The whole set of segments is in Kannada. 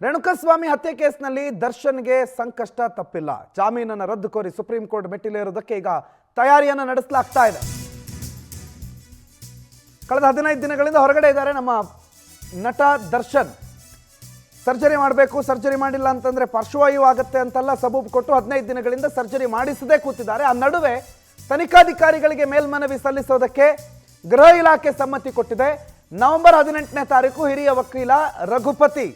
ರೇಣುಕಾಸ್ವಾಮಿ ಹತ್ಯೆ ಕೇಸ್ನಲ್ಲಿ ದರ್ಶನ್ಗೆ ಸಂಕಷ್ಟ ತಪ್ಪಿಲ್ಲ. ಜಾಮೀನನ್ನು ರದ್ದು ಕೋರಿ ಸುಪ್ರೀಂ ಕೋರ್ಟ್ ಮೆಟ್ಟಿಲೇರೋದಕ್ಕೆ ಈಗ ತಯಾರಿಯನ್ನು ನಡೆಸಲಾಗ್ತಾ ಇದೆ. ಕಳೆದ 15 ದಿನಗಳಿಂದ ಹೊರಗಡೆ ಇದ್ದಾರೆ ನಮ್ಮ ನಟ ದರ್ಶನ್. ಸರ್ಜರಿ ಮಾಡಬೇಕು, ಸರ್ಜರಿ ಮಾಡಿಲ್ಲ ಅಂತಂದ್ರೆ ಪಾರ್ಶ್ವವಾಯು ಆಗುತ್ತೆ ಅಂತೆಲ್ಲ ಸಬೂಬು ಕೊಟ್ಟು 15 ದಿನಗಳಿಂದ ಸರ್ಜರಿ ಮಾಡಿಸದೇ ಕೂತಿದ್ದಾರೆ. ಆ ನಡುವೆ ತನಿಖಾಧಿಕಾರಿಗಳಿಗೆ ಮೇಲ್ಮನವಿ ಸಲ್ಲಿಸೋದಕ್ಕೆ ಗೃಹ ಇಲಾಖೆ ಸಮ್ಮತಿ ಕೊಟ್ಟಿದೆ. ನವೆಂಬರ್ 18ನೇ ತಾರೀಕು ಹಿರಿಯ ವಕೀಲ ರಘುಪತಿ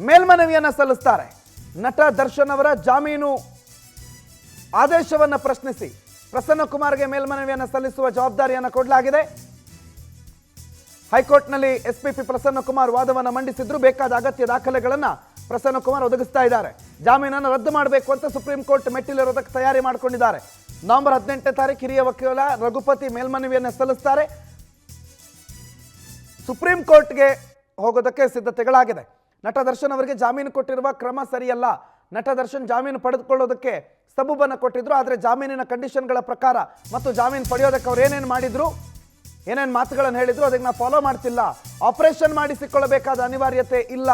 ಮೇಲ್ಮನವಿಯನ್ನು ಸಲ್ಲಿಸ್ತಾರೆ. ನಟ ದರ್ಶನ್ ಅವರ ಜಾಮೀನು ಆದೇಶವನ್ನು ಪ್ರಶ್ನಿಸಿ ಪ್ರಸನ್ನ ಕುಮಾರ್ಗೆ ಮೇಲ್ಮನವಿಯನ್ನು ಸಲ್ಲಿಸುವ ಜವಾಬ್ದಾರಿಯನ್ನು ಕೊಡಲಾಗಿದೆ. ಹೈಕೋರ್ಟ್ನಲ್ಲಿ ಎಸ್ಪಿಪಿ ಪ್ರಸನ್ನ ಕುಮಾರ್ ವಾದವನ್ನು ಮಂಡಿಸಿದ್ರು. ಬೇಕಾದ ಅಗತ್ಯ ದಾಖಲೆಗಳನ್ನು ಪ್ರಸನ್ನ ಕುಮಾರ್ ಒದಗಿಸ್ತಾ ಇದ್ದಾರೆ. ಜಾಮೀನನ್ನು ರದ್ದು ಮಾಡಬೇಕು ಅಂತ ಸುಪ್ರೀಂ ಕೋರ್ಟ್ ಮೆಟ್ಟಿಲಿರೋದಕ್ಕೆ ತಯಾರಿ ಮಾಡಿಕೊಂಡಿದ್ದಾರೆ. ನವೆಂಬರ್ 18ನೇ ತಾರೀಕು ಹಿರಿಯ ವಕೀಲ ರಘುಪತಿ ಮೇಲ್ಮನವಿಯನ್ನು ಸಲ್ಲಿಸ್ತಾರೆ. ಸುಪ್ರೀಂ ಕೋರ್ಟ್ಗೆ ಹೋಗೋದಕ್ಕೆ ಸಿದ್ಧತೆಗಳಾಗಿದೆ. ನಟ ದರ್ಶನ್ ಅವರಿಗೆ ಜಾಮೀನು ಕೊಟ್ಟಿರುವ ಕ್ರಮ ಸರಿಯಲ್ಲ. ನಟ ದರ್ಶನ್ ಜಾಮೀನು ಪಡೆದುಕೊಳ್ಳೋದಕ್ಕೆ ಸಬೂಬನ್ನು ಕೊಟ್ಟಿದ್ರು. ಆದರೆ ಜಾಮೀನಿನ ಕಂಡೀಷನ್ಗಳ ಪ್ರಕಾರ ಮತ್ತು ಜಾಮೀನು ಪಡೆಯೋದಕ್ಕೆ ಅವ್ರು ಏನೇನು ಮಾಡಿದ್ರು, ಏನೇನು ಮಾತುಗಳನ್ನು ಹೇಳಿದ್ರು ಅದಕ್ಕೆ ನಾವು ಫಾಲೋ ಮಾಡ್ತಿಲ್ಲ. ಆಪರೇಷನ್ ಮಾಡಿಸಿಕೊಳ್ಳಬೇಕಾದ ಅನಿವಾರ್ಯತೆ ಇಲ್ಲ.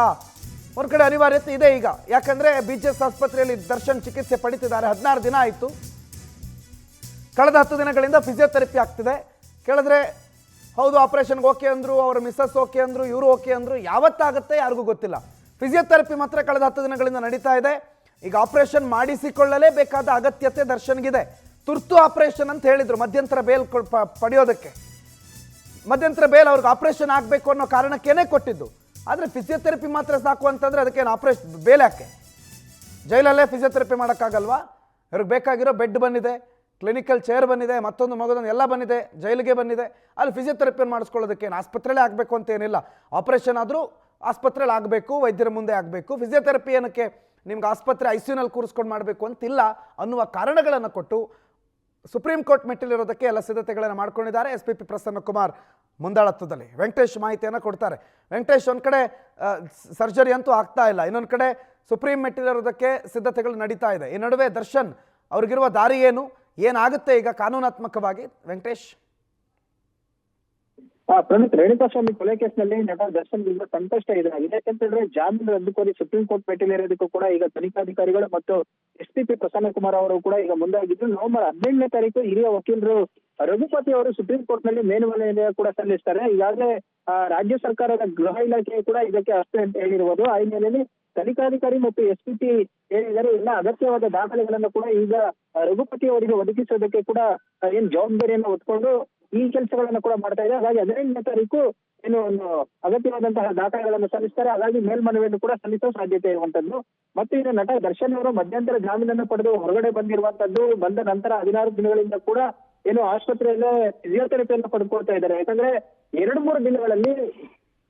ಒಂದು ಕಡೆ ಅನಿವಾರ್ಯತೆ ಇದೆ ಈಗ. ಯಾಕಂದ್ರೆ BJS ಆಸ್ಪತ್ರೆಯಲ್ಲಿ ದರ್ಶನ್ ಚಿಕಿತ್ಸೆ ಪಡಿತಿದ್ದಾರೆ. 16 ದಿನ ಆಯಿತು. ಕಳೆದ 10 ದಿನಗಳಿಂದ ಫಿಸಿಯೋಥೆರಪಿ ಆಗ್ತಿದೆ. ಕೇಳಿದ್ರೆ ಹೌದು ಆಪರೇಷನ್ಗೆ ಓಕೆ ಅಂದ್ರು, ಅವರ ಮಿಸ್ಸಸ್ ಓಕೆ ಅಂದ್ರು, ಇವರು ಓಕೆ ಅಂದ್ರು. ಯಾವತ್ತಾಗುತ್ತೆ ಯಾರಿಗೂ ಗೊತ್ತಿಲ್ಲ. ಫಿಸಿಯೋಥೆರಪಿ ಮಾತ್ರ ಕಳೆದ 10 ದಿನಗಳಿಂದ ನಡೀತಾ ಇದೆ. ಈಗ ಆಪರೇಷನ್ ಮಾಡಿಸಿಕೊಳ್ಳಲೇಬೇಕಾದ ಅಗತ್ಯತೆ ದರ್ಶನ್ಗಿದೆ. ತುರ್ತು ಆಪರೇಷನ್ ಅಂತ ಹೇಳಿದ್ರು ಮಧ್ಯಂತರ ಬೇಲ್ ಪಡೆಯೋದಕ್ಕೆ. ಮಧ್ಯಂತರ ಬೇಲ್ ಅವ್ರಿಗೆ ಆಪರೇಷನ್ ಆಗಬೇಕು ಅನ್ನೋ ಕಾರಣಕ್ಕೇನೆ ಕೊಟ್ಟಿದ್ದು. ಆದರೆ ಫಿಸಿಯೋಥೆರಪಿ ಮಾತ್ರ ಸಾಕು ಅಂತಂದ್ರೆ ಅದಕ್ಕೇನು ಆಪರೇಷನ್ ಬೇಲ್ ಯಾಕೆ? ಜೈಲಲ್ಲೇ ಫಿಸಿಯೋಥೆರಪಿ ಮಾಡೋಕ್ಕಾಗಲ್ವಾ? ಅವ್ರಿಗೆ ಬೇಕಾಗಿರೋ ಬೆಡ್ ಬಂದಿದೆ, ಕ್ಲಿನಿಕಲ್ ಚೇರ್ ಬಂದಿದೆ, ಮತ್ತೊಂದು ಮಗದೊಂದು ಎಲ್ಲ ಬಂದಿದೆ, ಜೈಲಿಗೆ ಬಂದಿದೆ. ಅಲ್ಲಿ ಫಿಸಿಯೋಥೆರಪಿಯನ್ನು ಮಾಡಿಸ್ಕೊಳ್ಳೋದಕ್ಕೇನು ಆಸ್ಪತ್ರೆಯಲ್ಲೇ ಆಗಬೇಕು ಅಂತ ಏನಿಲ್ಲ. ಆಪರೇಷನ್ ಆದರೂ ಆಸ್ಪತ್ರೆಯಲ್ಲಿ ಆಗಬೇಕು, ವೈದ್ಯರ ಮುಂದೆ ಆಗಬೇಕು. ಫಿಸಿಯೋಥೆರಪಿ ಏನಕ್ಕೆ ನಿಮ್ಗೆ ಆಸ್ಪತ್ರೆ ICUನಲ್ಲಿ ಕೂರಿಸ್ಕೊಂಡು ಮಾಡಬೇಕು ಅಂತಿಲ್ಲ ಅನ್ನುವ ಕಾರಣಗಳನ್ನು ಕೊಟ್ಟು ಸುಪ್ರೀಂ ಕೋರ್ಟ್ ಮೆಟ್ಟಿಲಿರೋದಕ್ಕೆ ಎಲ್ಲ ಸಿದ್ಧತೆಗಳನ್ನು ಮಾಡ್ಕೊಂಡಿದ್ದಾರೆ. SPP ಪ್ರಸನ್ನ ಕುಮಾರ್ ಮುಂದಾಳತ್ವದಲ್ಲಿ. ವೆಂಕಟೇಶ್ ಮಾಹಿತಿಯನ್ನು ಕೊಡ್ತಾರೆ. ವೆಂಕಟೇಶ್, ಒಂದು ಕಡೆ ಸರ್ಜರಿ ಅಂತೂ ಆಗ್ತಾ ಇಲ್ಲ, ಇನ್ನೊಂದು ಕಡೆ ಸುಪ್ರೀಂ ಮೆಟ್ಟಿಲಿರೋದಕ್ಕೆ ಸಿದ್ಧತೆಗಳು ನಡೀತಾ ಇದೆ. ಈ ನಡುವೆ ದರ್ಶನ್ ಅವ್ರಿಗಿರುವ ದಾರಿ ಏನಾಗುತ್ತೆ ಈಗ ಕಾನೂನಾತ್ಮಕವಾಗಿ? ವೆಂಕಟೇಶ್. ಪ್ರಮಿತ್, ರೇಣುಕಾಸ್ವಾಮಿ ಕೊಲೆ ಕೇಸ್ನಲ್ಲಿ ನಟ ದರ್ಶನ್ ಈಗ ಸಂಕಷ್ಟ ಇದೆ. ಯಾಕಂತಂದ್ರೆ ಜಾಮೀನು ರದ್ದು ಕೋರಿ ಸುಪ್ರೀಂ ಕೋರ್ಟ್ ಮೆಟ್ಟಿಲೇರೋದಕ್ಕೂ ಕೂಡ ಈಗ ತನಿಖಾಧಿಕಾರಿಗಳು ಮತ್ತು SPP ಪ್ರಸನ್ನ ಕುಮಾರ್ ಅವರು ಕೂಡ ಈಗ ಮುಂದಾಗಿದ್ದು. ನವೆಂಬರ್ 18ನೇ ತಾರೀಕು ಹಿರಿಯ ವಕೀಲರು ರಘುಪತಿ ಅವರು ಸುಪ್ರೀಂ ಕೋರ್ಟ್ ನಲ್ಲಿ ಮೇಲ್ಮನವಿಯನ್ನು ಕೂಡ ಸಲ್ಲಿಸ್ತಾರೆ. ಈಗಾಗಲೇ ರಾಜ್ಯ ಸರ್ಕಾರದ ಗೃಹ ಇಲಾಖೆ ಕೂಡ ಇದಕ್ಕೆ ಅಷ್ಟೇ ಅಂತ ಹೇಳಿರುವುದು. ಆ ಹಿನ್ನೆಲೆಯಲ್ಲಿ ತನಿಖಾಧಿಕಾರಿ ಮತ್ತು SPP ಏನಿದ್ದಾರೆ ಎಲ್ಲ ಅಗತ್ಯವಾದ ದಾಖಲೆಗಳನ್ನು ಕೂಡ ಈಗ ರಘುಪತಿ ಅವರಿಗೆ ಒದಗಿಸೋದಕ್ಕೆ ಕೂಡ ಏನ್ ಜವಾಬ್ದಾರಿಯನ್ನು ಹೊತ್ಕೊಂಡು ಈ ಕೆಲಸಗಳನ್ನ ಕೂಡ ಮಾಡ್ತಾ ಇದೆ. ಹಾಗಾಗಿ 18ನೇ ತಾರೀಕು ಏನು ಒಂದು ಅಗತ್ಯವಾದಂತಹ ದಾಖಲೆಗಳನ್ನು ಸಲ್ಲಿಸ್ತಾರೆ. ಹಾಗಾಗಿ ಮೇಲ್ಮನವಿಯನ್ನು ಕೂಡ ಸಲ್ಲಿಸುವ ಸಾಧ್ಯತೆ ಇರುವಂತದ್ದು. ಮತ್ತು ಇನ್ನು ನಟ ದರ್ಶನ್ ಅವರು ಮಧ್ಯಂತರ ಜಾಮೀನನ್ನು ಪಡೆದು ಹೊರಗಡೆ ಬಂದಿರುವಂತದ್ದು. ಬಂದ ನಂತರ 16 ದಿನಗಳಿಂದ ಕೂಡ ಏನು ಆಸ್ಪತ್ರೆಯಲ್ಲೇ ಫಿಸಿಯೋಥೆರಪಿಯನ್ನು ಪಡ್ಕೊಳ್ತಾ ಇದ್ದಾರೆ. ಯಾಕಂದ್ರೆ 2-3 ದಿನಗಳಲ್ಲಿ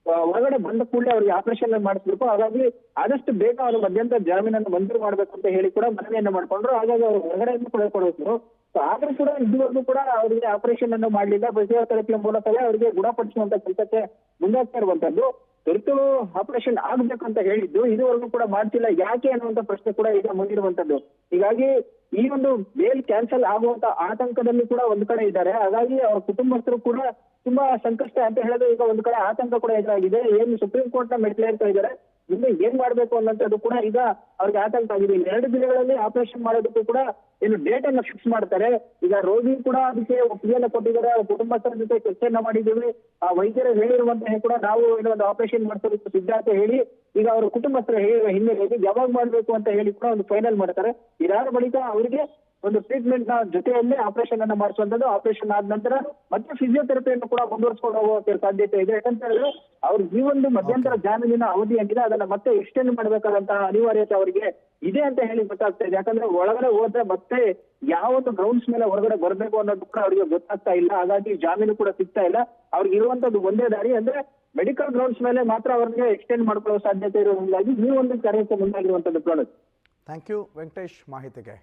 ಹೊರಗಡೆ ಬಂದ ಕೂಡಲೇ ಅವರಿಗೆ ಆಪರೇಷನ್ ಮಾಡಿಸ್ಬೇಕು. ಹಾಗಾಗಿ ಆದಷ್ಟು ಬೇಗ ಅವರು ಮಧ್ಯಂತರ ಜಾಮೀನನ್ನು ಮಂಜೂರು ಮಾಡಬೇಕು ಅಂತ ಹೇಳಿ ಕೂಡ ಮನವಿಯನ್ನು ಮಾಡ್ಕೊಂಡ್ರು. ಹಾಗಾಗಿ ಅವರು ಹೊರಗಡೆಯನ್ನು ಕೊಡಬೇಕು. ಆದ್ರೂ ಕೂಡ ಇದುವರೆಗೂ ಕೂಡ ಅವರಿಗೆ ಆಪರೇಷನ್ ಅನ್ನು ಮಾಡಲಿಲ್ಲ. ಫಿಸಿಯೋಥೆರಪಿಯ ಮೂಲಕವೇ ಅವರಿಗೆ ಗುಣಪಡಿಸುವಂತ ಕೆಲಸಕ್ಕೆ ಮುಂದಾಗ್ತಾ ಇರುವಂತದ್ದು. ತುರ್ತು ಆಪರೇಷನ್ ಆಗ್ಬೇಕಂತ ಹೇಳಿದ್ದು ಇದುವರೆಗೂ ಕೂಡ ಮಾಡ್ತಿಲ್ಲ. ಯಾಕೆ ಅನ್ನುವಂತ ಪ್ರಶ್ನೆ ಕೂಡ ಈಗ ಮುಂದಿರುವಂತದ್ದು. ಹೀಗಾಗಿ ಈ ಒಂದು ಬೇಲ್ ಕ್ಯಾನ್ಸಲ್ ಆಗುವಂತ ಆತಂಕದಲ್ಲಿ ಕೂಡ ಒಂದು ಕಡೆ ಇದ್ದಾರೆ. ಹಾಗಾಗಿ ಅವರ ಕುಟುಂಬಸ್ಥರು ಕೂಡ ತುಂಬಾ ಸಂಕಷ್ಟ ಅಂತ ಹೇಳಿದ್ರೆ ಈಗ ಒಂದು ಕಡೆ ಆತಂಕ ಕೂಡ ಎದುರಾಗಿದೆ. ಏನು ಸುಪ್ರೀಂ ಕೋರ್ಟ್ ನ ಮೆಟ್ಟಿಲೇರ್ತಾ ಇದ್ದಾರೆ, ಮುಂದೆ ಏನ್ ಮಾಡ್ಬೇಕು ಅನ್ನೋಂಥದ್ದು ಕೂಡ ಈಗ ಅವ್ರಿಗೆ ಆತಂಕ ಆಗಿದೆ. 2 ದಿನಗಳಲ್ಲಿ ಆಪರೇಷನ್ ಮಾಡೋದಕ್ಕೂ ಕೂಡ ಏನು ಡೇಟ್ ಅನ್ನು ಫಿಕ್ಸ್ ಮಾಡ್ತಾರೆ. ಈಗ ರೋಗಿ ಕೂಡ ಅದಕ್ಕೆ ಒಪ್ಪಿಗೆಯನ್ನು ಕೊಟ್ಟಿದ್ದಾರೆ. ಕುಟುಂಬಸ್ಥರ ಜೊತೆ ಚರ್ಚೆಯನ್ನ ಮಾಡಿದ್ದೀವಿ. ಆ ವೈದ್ಯರು ಹೇಳಿರುವಂತಹ ಕೂಡ ನಾವು ಏನೋ ಒಂದು ಆಪರೇಷನ್ ಮಾಡಿಸೋದಕ್ಕೆ ಸಿದ್ಧ ಅಂತ ಹೇಳಿ ಈಗ ಅವರು ಕುಟುಂಬಸ್ಥರ ಹೇಳಿರುವ ಹಿನ್ನೆಲೆಯಲ್ಲಿ ಯಾವಾಗ ಮಾಡ್ಬೇಕು ಅಂತ ಹೇಳಿ ಕೂಡ ಒಂದು ಫೈನಲ್ ಮಾಡ್ತಾರೆ. ಇದಾದ ಬಳಿಕ ಅವರಿಗೆ ಒಂದು ಟ್ರೀಟ್ಮೆಂಟ್ ನ ಜೊತೆಯಲ್ಲೇ ಆಪರೇಷನ್ ಅನ್ನ ಮಾಡಿಸುವಂತದ್ದು. ಆಪರೇಷನ್ ಆದ ನಂತರ ಮತ್ತೆ ಫಿಸಿಯೋಥೆರಪಿಯನ್ನು ಕೂಡ ಮುಂದುವರಿಸಿಕೊಂಡು ಹೋಗುವ ಸಾಧ್ಯತೆ ಇದೆ. ಯಾಕಂತ ಹೇಳಿದ್ರೆ ಅವ್ರ ಈ ಒಂದು ಮಧ್ಯಂತರ ಜಾಮೀನಿನ ಅವಧಿ ಏನಿದೆ ಅದನ್ನ ಮತ್ತೆ ಎಕ್ಸ್ಟೆಂಡ್ ಮಾಡಬೇಕಾದಂತಹ ಅನಿವಾರ್ಯತೆ ಅವರಿಗೆ ಇದೆ ಅಂತ ಹೇಳಿ ಗೊತ್ತಾಗ್ತಾ ಇದೆ. ಯಾಕಂದ್ರೆ ಒಳಗಡೆ ಹೋದ್ರೆ ಮತ್ತೆ ಯಾವ ಒಂದು ಗ್ರೌಂಡ್ಸ್ ಮೇಲೆ ಹೊರಗಡೆ ಬರಬೇಕು ಅನ್ನೋದು ಕೂಡ ಅವರಿಗೆ ಗೊತ್ತಾಗ್ತಾ ಇಲ್ಲ. ಹಾಗಾಗಿ ಜಾಮೀನು ಕೂಡ ಸಿಗ್ತಾ ಇಲ್ಲ. ಅವ್ರಿಗೆ ಇರುವಂತದ್ದು ಒಂದೇ ದಾರಿ ಅಂದ್ರೆ ಮೆಡಿಕಲ್ ಗ್ರೌಂಡ್ಸ್ ಮೇಲೆ ಮಾತ್ರ ಅವ್ರಿಗೆ ಎಕ್ಸ್ಟೆಂಡ್ ಮಾಡ್ಕೊಳ್ಳೋ ಸಾಧ್ಯತೆ ಇರೋದ್ರಿಂದಾಗಿ ಈ ಒಂದು ಕಾರ್ಯಕ್ಕೆ ಮುಂದಾಗಿರುವಂತದ್ದು. ಪ್ರಣೋದ್, ಥ್ಯಾಂಕ್ ಯು ವೆಂಕಟೇಶ್ ಮಾಹಿತಿಗೆ.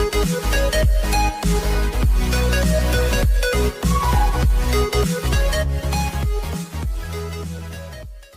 We'll be right back.